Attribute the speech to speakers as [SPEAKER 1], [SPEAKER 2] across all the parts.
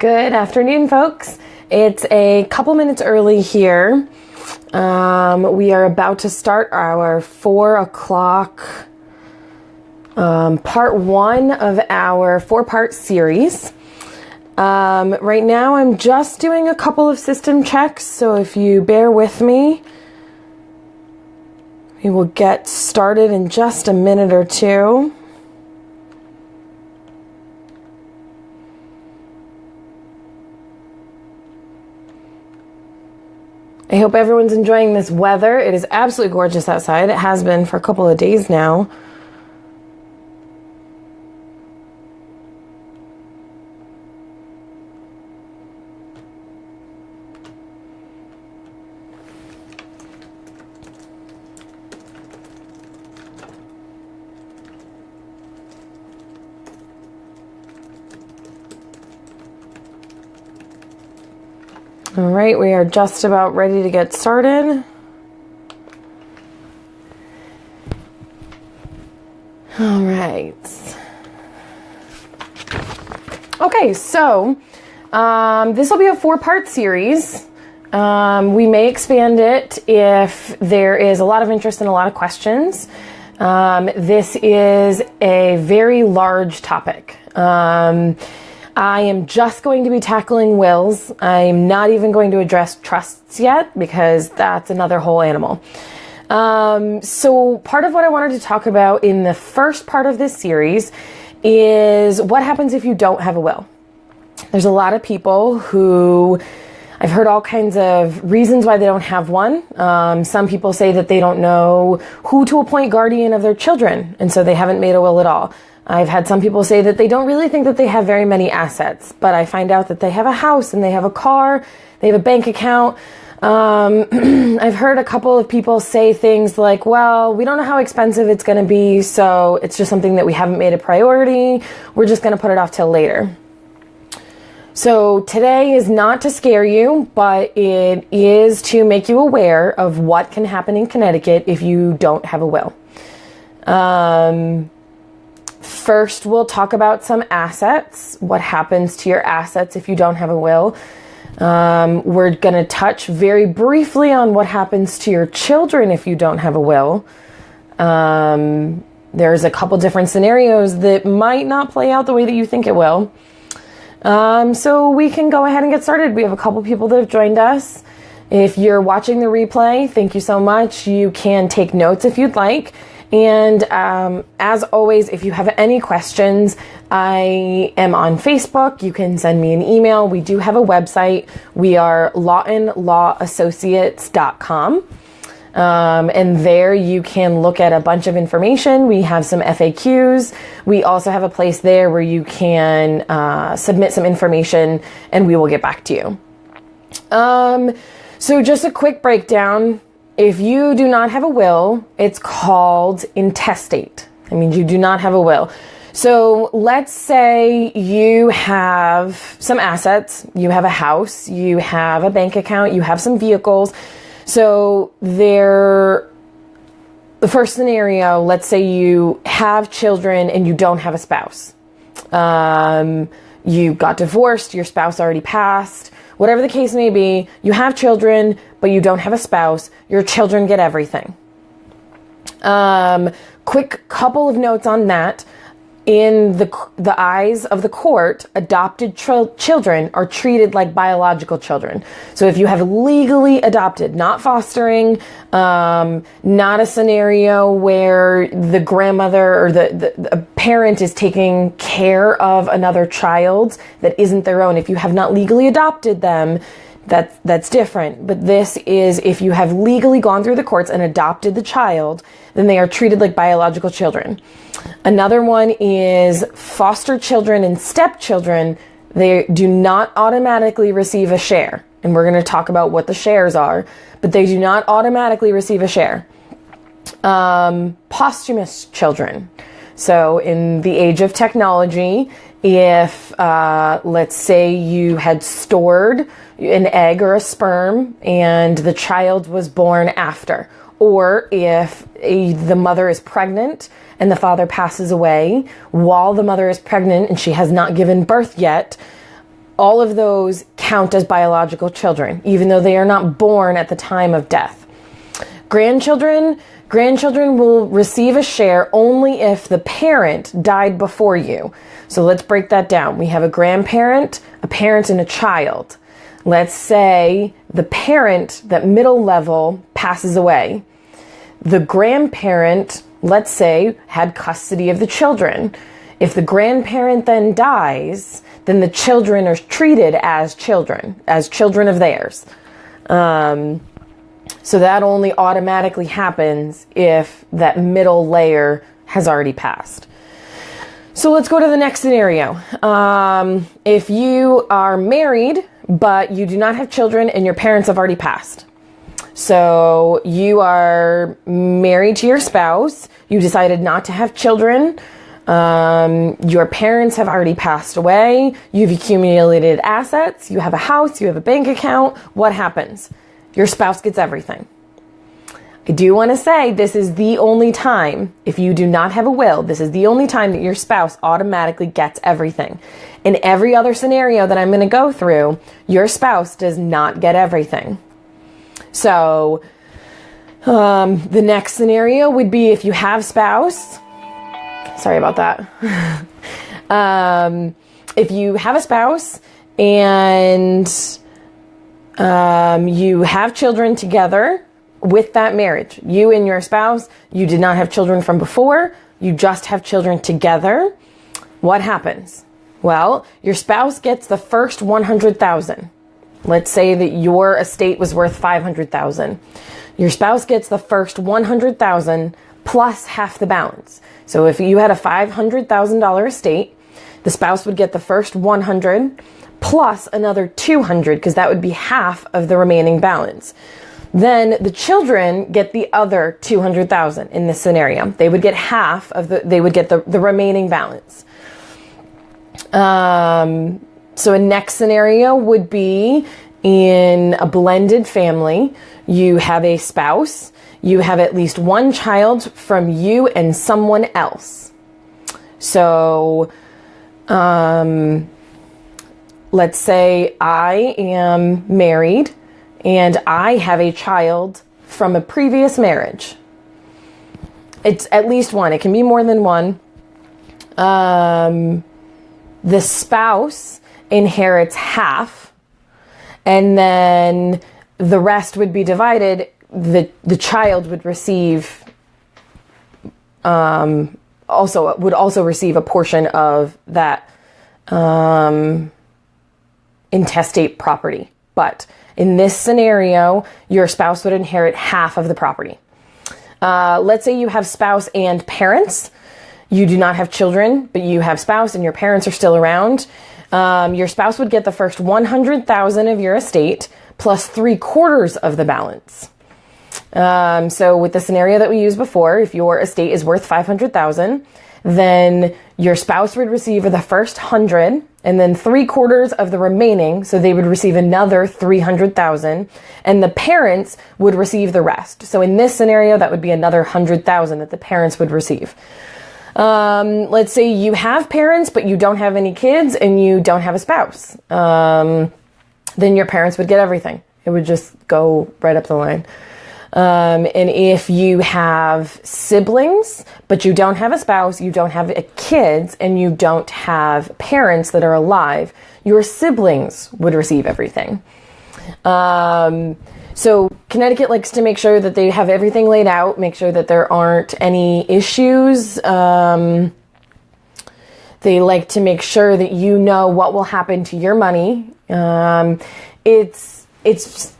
[SPEAKER 1] Good afternoon, folks. It's a couple minutes early here. We are about to start our 4 o'clock part 1 of our 4-part series. Right now I'm just doing a couple of system checks, so if you bear with me, we will get started in just a minute or two. I hope everyone's enjoying this weather. It is absolutely gorgeous outside. It has been for a couple of days now. All right, we are just about ready to get started. All right. Okay, so this will be a 4-part series. We may expand it if there is a lot of interest and a lot of questions. This is a very large topic. I am just going to be tackling wills. I'm not even going to address trusts yet because that's another whole animal. So part of what I wanted to talk about in the first part of this series is what happens if you don't have a will. There's a lot of people who I've heard all kinds of reasons why they don't have one. Some people say that they don't know who to appoint guardian of their children, and so they haven't made a will at all. I've had some people say that they don't really think that they have very many assets, but I find out that they have a house and they have a car, they have a bank account. I've heard a couple of people say things like, well, we don't know how expensive it's going to be, so it's just something that we haven't made a priority. We're just going to put it off till later. So today is not to scare you, but it is to make you aware of what can happen in Connecticut if you don't have a will. First, we'll talk about some assets, what happens to your assets if you don't have a will. We're going to touch very briefly on what happens to your children if you don't have a will. There's a couple different scenarios that might not play out the way that you think it will. So we can go ahead and get started. We have a couple people that have joined us. If you're watching the replay, thank you so much. You can take notes if you'd like. And as always, if you have any questions, I am on Facebook. You can send me an email. We do have a website. We are lawtonlawassociates.com. And there you can look at a bunch of information. We have some FAQs. We also have a place there where you can submit some information and we will get back to you. So just a quick breakdown. If you do not have a will, it's called intestate. That means you do not have a will. So let's say you have some assets, you have a house, you have a bank account, you have some vehicles. So the first scenario, let's say you have children and you don't have a spouse. You got divorced, your spouse already passed. Whatever the case may be, you have children, but you don't have a spouse. Your children get everything. Quick couple of notes on that. In the eyes of the court, adopted children are treated like biological children. So if you have legally adopted, not fostering, not a scenario where the grandmother or the parent is taking care of another child that isn't their own. If you have not legally adopted them, that's different. But this is if you have legally gone through the courts and adopted the child, then they are treated like biological children. Another one is foster children and stepchildren. They do not automatically receive a share. And we're going to talk about what the shares are, but they do not automatically receive a share. Posthumous children. So in the age of technology, if let's say you had stored an egg or a sperm and the child was born after, or if the mother is pregnant and the father passes away while the mother is pregnant and she has not given birth yet, all of those count as biological children, even though they are not born at the time of death. Grandchildren will receive a share only if the parent died before you. So let's break that down. We have a grandparent, a parent, and a child. Let's say the parent, that middle level, passes away. The grandparent, let's say, had custody of the children. If the grandparent then dies, then the children are treated as children of theirs. So that only automatically happens if that middle layer has already passed. So let's go to the next scenario. If you are married, but you do not have children and your parents have already passed. So you are married to your spouse, you decided not to have children, your parents have already passed away, you've accumulated assets, you have a house, you have a bank account. What happens? Your spouse gets everything. I do want to say this is the only time, if you do not have a will, this is the only time that your spouse automatically gets everything. In every other scenario that I'm going to go through, your spouse does not get everything. So the next scenario would be if you have spouse. Sorry about that. If you have a spouse and you have children together with that marriage, you and your spouse, you did not have children from before, you just have children together, what happens? Well, your spouse gets the first 100,000. Let's say that your estate was worth 500,000. Your spouse gets the first 100,000 plus half the balance. So if you had a $500,000 estate, the spouse would get the first 100 plus another 200, because that would be half of the remaining balance. Then the children get the other 200,000 in this scenario. They would get half of they would get the remaining balance. So a next scenario would be in a blended family. You have a spouse, you have at least one child from you and someone else. So, let's say I am married and I have a child from a previous marriage. It's at least one. It can be more than one. The spouse inherits half, and then the rest would be divided. The child would receive also receive a portion of that intestate property. But in this scenario, your spouse would inherit half of the property. Let's say you have spouse and parents. You do not have children, but you have spouse and your parents are still around. Your spouse would get the first 100,000 of your estate plus 3/4 of the balance. So with the scenario that we used before, if your estate is worth 500,000, then your spouse would receive the first 100 and then 3/4 of the remaining. So they would receive another 300,000 and the parents would receive the rest. So in this scenario, that would be another 100,000 that the parents would receive. Let's say you have parents, but you don't have any kids and you don't have a spouse. Then your parents would get everything. It would just go right up the line. And if you have siblings, but you don't have a spouse, you don't have kids, and you don't have parents that are alive, your siblings would receive everything. So Connecticut likes to make sure that they have everything laid out, make sure that there aren't any issues. They like to make sure that you know what will happen to your money. It's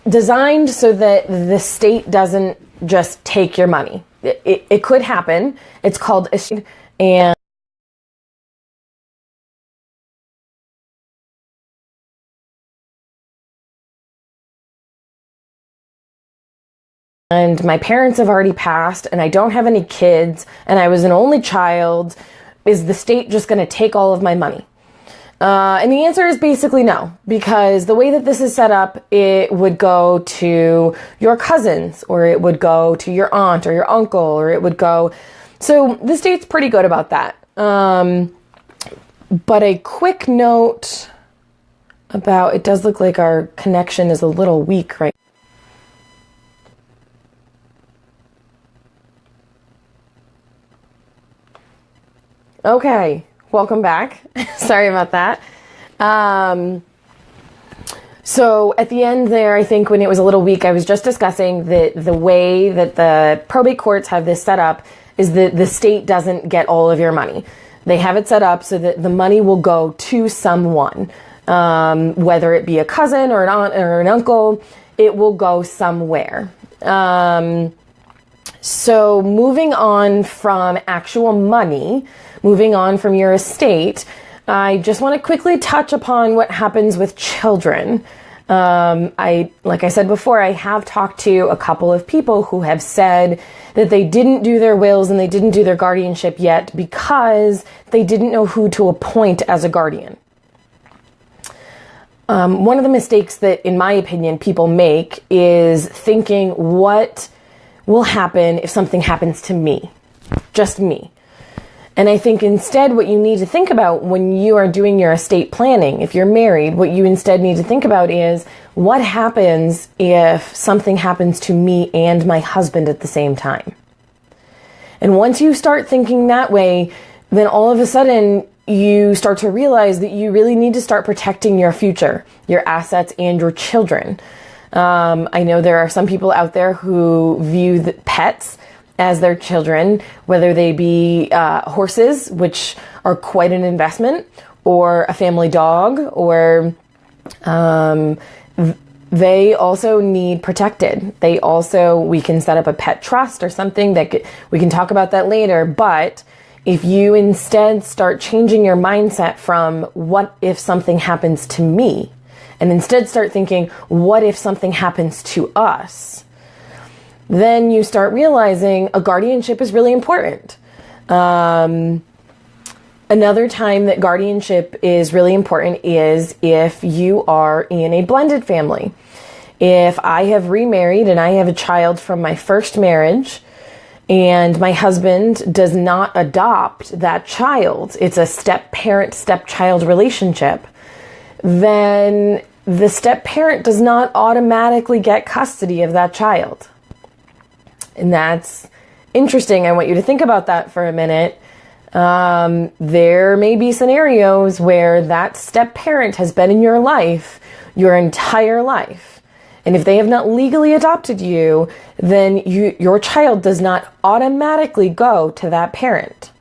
[SPEAKER 1] designed so that the state doesn't just take your money. It could happen. It's called and my parents have already passed and I don't have any kids and I was an only child. Is the state just going to take all of my money? And the answer is basically no, because the way that this is set up, it would go to your cousins, or it would go to your aunt or your uncle, or it would go. So the state's pretty good about that. But a quick note about, it does look like our connection is a little weak right. Okay, welcome back. Sorry about that. So at the end there, I think when it was a little weak, I was just discussing that the way that the probate courts have this set up is that the state doesn't get all of your money. They have it set up so that the money will go to someone, whether it be a cousin or an aunt or an uncle, it will go somewhere. So moving on from actual money, moving on from your estate, I just want to quickly touch upon what happens with children. Like I said before, I have talked to a couple of people who have said that they didn't do their wills and they didn't do their guardianship yet because they didn't know who to appoint as a guardian. One of the mistakes that, in my opinion, people make is thinking, what will happen if something happens to me? Just me. And I think instead what you need to think about when you are doing your estate planning, if you're married, what you instead need to think about is, what happens if something happens to me and my husband at the same time? And once you start thinking that way, then all of a sudden you start to realize that you really need to start protecting your future, your assets, and your children. I know there are some people out there who view the pets as their children, whether they be horses, which are quite an investment, or a family dog, or they also need protected. We can set up a pet trust or something we can talk about that later. But if you instead start changing your mindset from what if something happens to me, and instead start thinking, what if something happens to us? Then you start realizing a guardianship is really important. Another time that guardianship is really important is if you are in a blended family. If I have remarried and I have a child from my first marriage and my husband does not adopt that child, it's a step-parent, step-child relationship, then the step-parent does not automatically get custody of that child. And that's interesting. I want you to think about that for a minute. There may be scenarios where that step-parent has been in your life your entire life. And if they have not legally adopted you, then your child does not automatically go to that parent.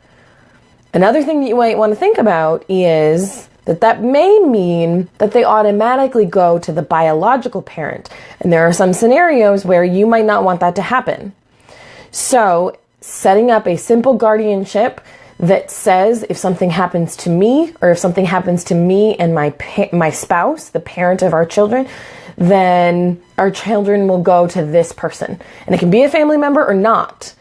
[SPEAKER 1] Another thing that you might want to think about is that may mean that they automatically go to the biological parent. And there are some scenarios where you might not want that to happen. So setting up a simple guardianship that says if something happens to me, or if something happens to me and my spouse, the parent of our children, then our children will go to this person. And it can be a family member or not.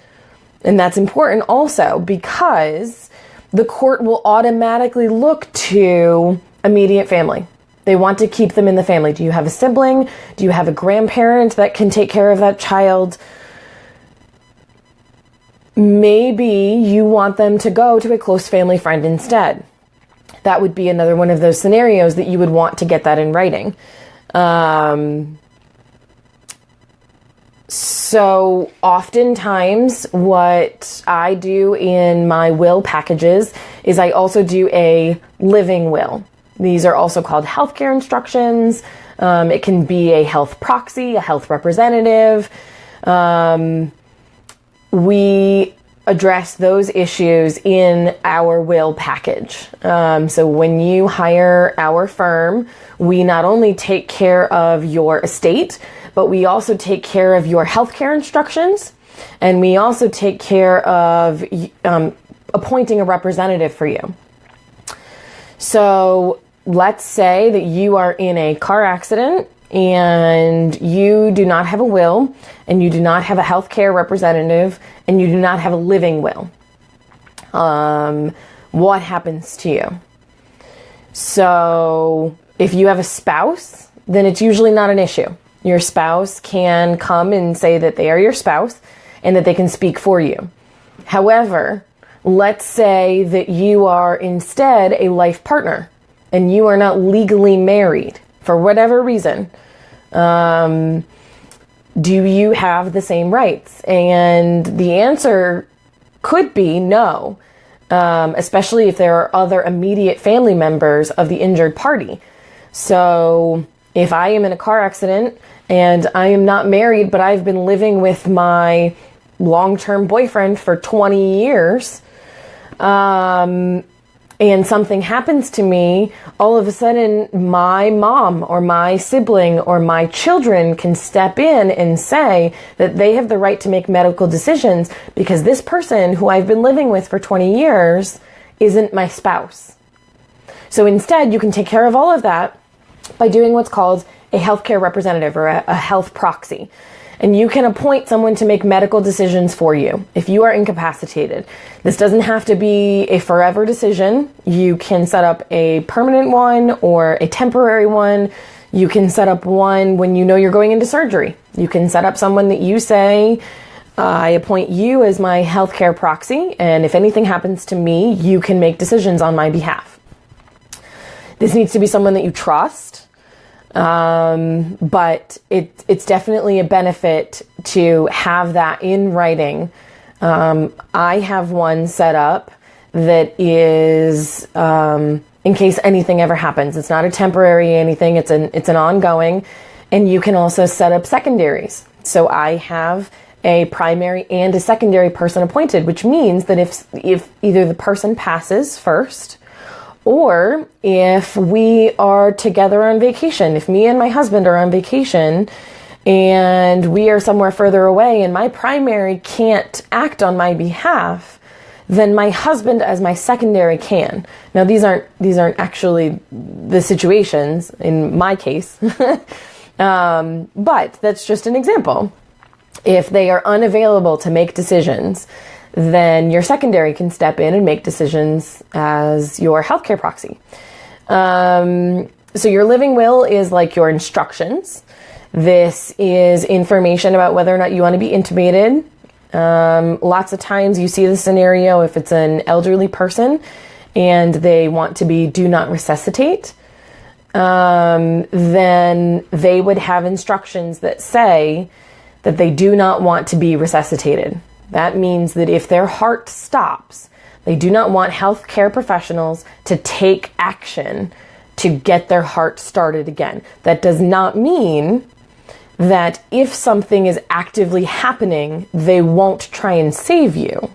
[SPEAKER 1] And that's important also because the court will automatically look to immediate family. They want to keep them in the family. Do you have a sibling? Do you have a grandparent that can take care of that child? Maybe you want them to go to a close family friend instead. That would be another one of those scenarios that you would want to get that in writing. So oftentimes what I do in my will packages is I also do a living will. These are also called healthcare instructions. It can be a health proxy, a health representative. We address those issues in our will package. So when you hire our firm, we not only take care of your estate, but we also take care of your healthcare instructions, and we also take care of appointing a representative for you. So let's say that you are in a car accident and you do not have a will, and you do not have a healthcare representative, and you do not have a living will. What happens to you? So if you have a spouse, then it's usually not an issue. Your spouse can come and say that they are your spouse and that they can speak for you. However, let's say that you are instead a life partner and you are not legally married for whatever reason, do you have the same rights? And the answer could be no, especially if there are other immediate family members of the injured party. So if I am in a car accident and I am not married, but I've been living with my long-term boyfriend for 20 years, and something happens to me, all of a sudden my mom or my sibling or my children can step in and say that they have the right to make medical decisions because this person who I've been living with for 20 years isn't my spouse. So instead, you can take care of all of that by doing what's called a healthcare representative or a health proxy. And you can appoint someone to make medical decisions for you if you are incapacitated. This doesn't have to be a forever decision. You can set up a permanent one or a temporary one. You can set up one when you know you're going into surgery. You can set up someone that you say, I appoint you as my healthcare proxy, and if anything happens to me, you can make decisions on my behalf. This needs to be someone that you trust. But it's definitely a benefit to have that in writing. I have one set up that is, in case anything ever happens. It's not a temporary anything. It's an ongoing, and you can also set up secondaries. So I have a primary and a secondary person appointed, which means that if either the person passes first, or if we are together on vacation, if me and my husband are on vacation and we are somewhere further away and my primary can't act on my behalf, then my husband as my secondary can. Now these aren't actually the situations in my case, but that's just an example. If they are unavailable to make decisions, then your secondary can step in and make decisions as your healthcare proxy. So your living will is like your instructions. This is information about whether or not you want to be intubated. Lots of times you see the scenario if it's an elderly person and they want to be do not resuscitate, then they would have instructions that say that they do not want to be resuscitated. That means that if their heart stops, they do not want healthcare professionals to take action to get their heart started again. That does not mean that if something is actively happening, they won't try and save you.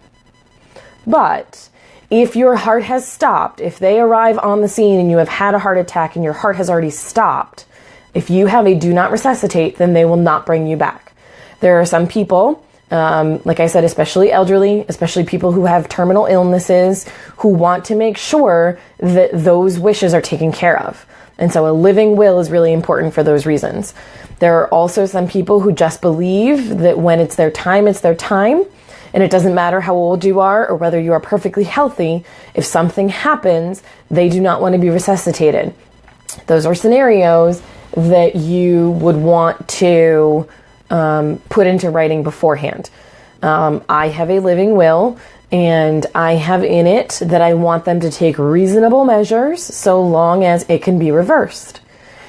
[SPEAKER 1] But if your heart has stopped, if they arrive on the scene and you have had a heart attack and your heart has already stopped, if you have a do not resuscitate, then they will not bring you back. There are some people, like I said, especially elderly, especially people who have terminal illnesses, who want to make sure that those wishes are taken care of. And so a living will is really important for those reasons. There are also some people who just believe that when it's their time, and it doesn't matter how old you are or whether you are perfectly healthy. If something happens, they do not want to be resuscitated. Those are scenarios that you would want to put into writing beforehand. I have a living will, and I have in it that I want them to take reasonable measures so long as it can be reversed.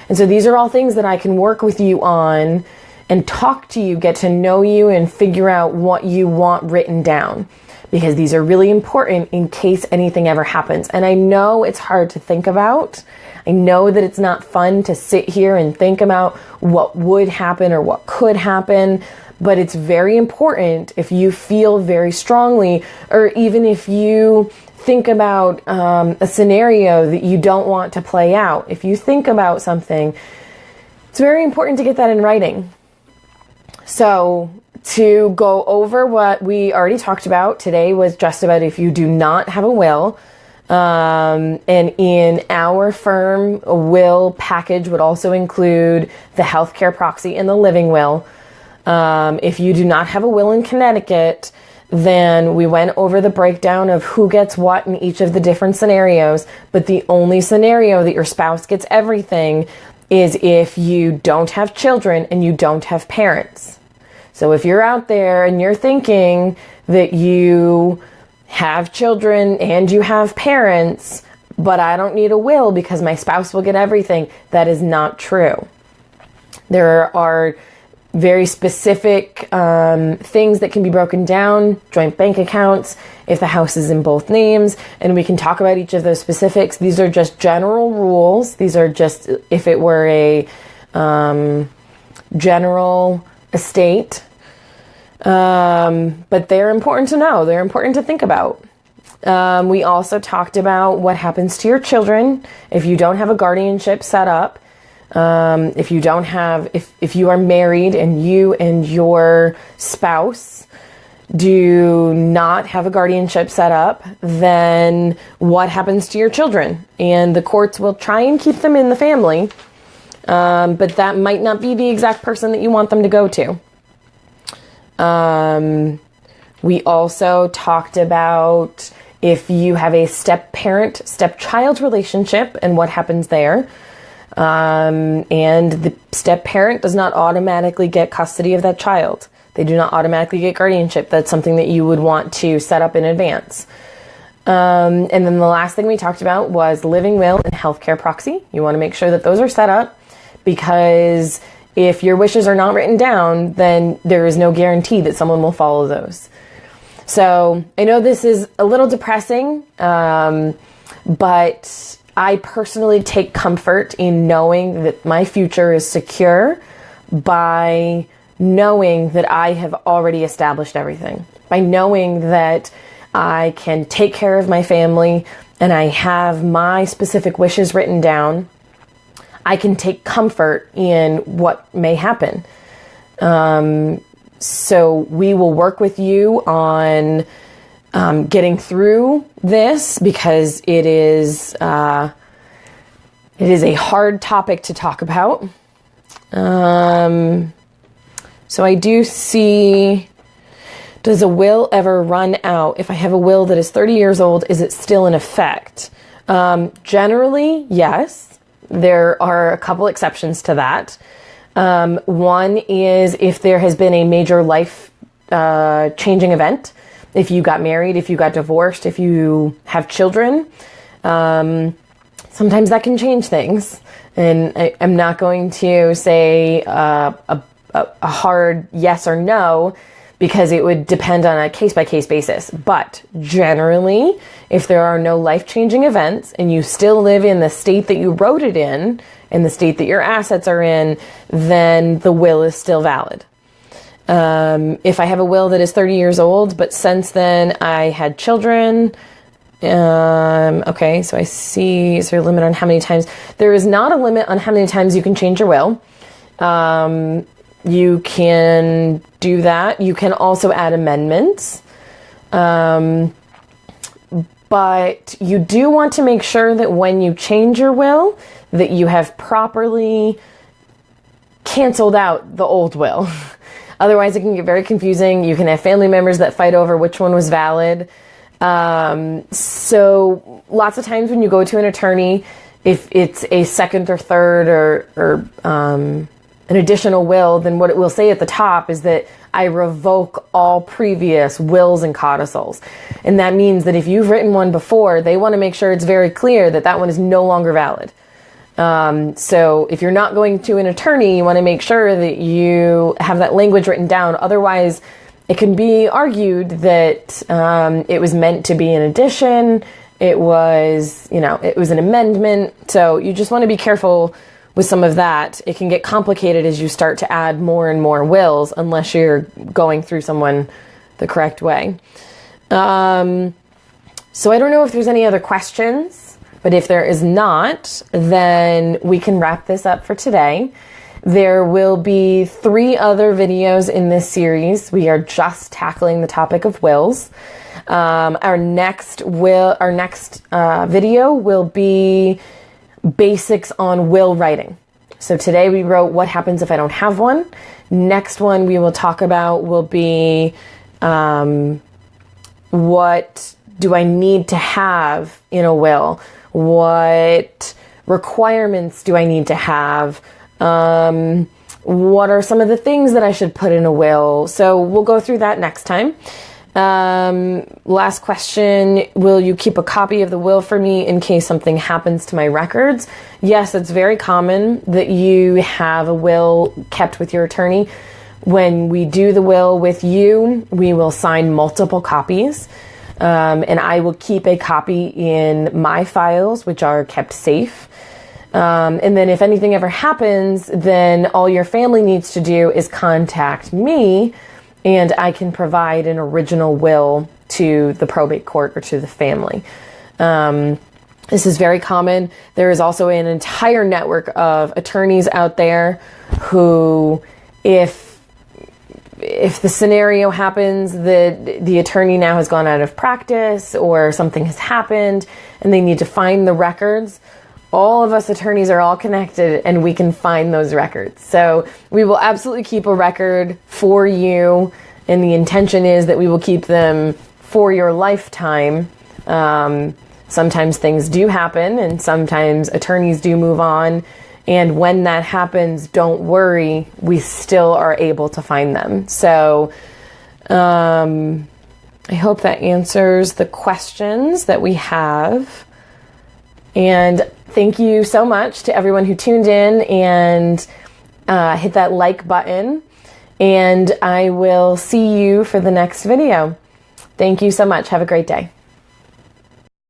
[SPEAKER 1] And so these are all things that I can work with you on and talk to you, get to know you, and figure out what you want written down, because these are really important in case anything ever happens. And I know it's hard to think about. I know that it's not fun to sit here and think about what would happen or what could happen, but it's very important if you feel very strongly, or even if you think about a scenario that you don't want to play out. If you think about something, it's very important to get that in writing. So to go over what we already talked about, today was just about if you do not have a will. And in our firm, a will package would also include the healthcare proxy and the living will. If you do not have a will in Connecticut, then we went over the breakdown of who gets what in each of the different scenarios. But the only scenario that your spouse gets everything is if you don't have children and you don't have parents. So if you're out there and you're thinking that you have children and you have parents, but I don't need a will because my spouse will get everything. That is not true. There are very specific things that can be broken down, joint bank accounts, if the house is in both names, and we can talk about each of those specifics. These are just general rules. These are just if it were a general estate, but they're important to know. They're important to think about. We also talked about what happens to your children if you don't have a guardianship set up. If you are married and you and your spouse do not have a guardianship set up, then what happens to your children? And the courts will try and keep them in the family, but that might not be the exact person that you want them to go to. We also talked about if you have a step-parent, step-child relationship and what happens there. And the step-parent does not automatically get custody of that child. They do not automatically get guardianship. That's something that you would want to set up in advance. And then the last thing we talked about was living will and healthcare proxy. You want to make sure that those are set up, because if your wishes are not written down, then there is no guarantee that someone will follow those. So I know this is a little depressing, but I personally take comfort in knowing that my future is secure by knowing that I have already established everything, by knowing that I can take care of my family and I have my specific wishes written down. I can take comfort in what may happen. So we will work with you on getting through this, because it is a hard topic to talk about. So I do see, does a will ever run out? If I have a will that is 30 years old, is it still in effect? Generally, yes. There are a couple exceptions to that. One is if there has been a major life changing event. If you got married, if you got divorced, if you have children, sometimes that can change things. And I'm not going to say a hard yes or no, because it would depend on a case-by-case basis. But generally, if there are no life-changing events and you still live in the state that you wrote it in the state that your assets are in, then the will is still valid. If I have a will that is 30 years old, but since then I had children, okay, so I see, is there a limit on how many times? There is not a limit on how many times you can change your will. You can do that. You can also add amendments. But you do want to make sure that when you change your will, that you have properly canceled out the old will. Otherwise, it can get very confusing. You can have family members that fight over which one was valid. So lots of times when you go to an attorney, if it's a second or third or an additional will, then what it will say at the top is that I revoke all previous wills and codicils. And that means that if you've written one before, they want to make sure it's very clear that that one is no longer valid. So if you're not going to an attorney, you want to make sure that you have that language written down. Otherwise, it can be argued that it was meant to be an addition. It was an amendment. So you just want to be careful with some of that. It can get complicated as you start to add more and more wills, unless you're going through someone the correct way. So I don't know if there's any other questions, but if there is not, then we can wrap this up for today. There will be 3 other videos in this series. We are just tackling the topic of wills. Our next video will be basics on will writing. So today we wrote what happens if I don't have one. Next one we will talk about will be what do I need to have in a will? What requirements do I need to have? What are some of the things that I should put in a will? So we'll go through that next time. Last question, will you keep a copy of the will for me in case something happens to my records? Yes, it's very common that you have a will kept with your attorney. When we do the will with you, we will sign multiple copies, and I will keep a copy in my files, which are kept safe. And then if anything ever happens, then all your family needs to do is contact me, and I can provide an original will to the probate court or to the family. This is very common. There is also an entire network of attorneys out there who, if the scenario happens that the attorney now has gone out of practice or something has happened and they need to find the records, all of us attorneys are all connected and we can find those records. So we will absolutely keep a record for you, and the intention is that we will keep them for your lifetime. Sometimes things do happen and sometimes attorneys do move on. And when that happens, don't worry, we still are able to find them. So I hope that answers the questions that we have. And thank you so much to everyone who tuned in and hit that like button. And I will see you for the next video. Thank you so much. Have a great day.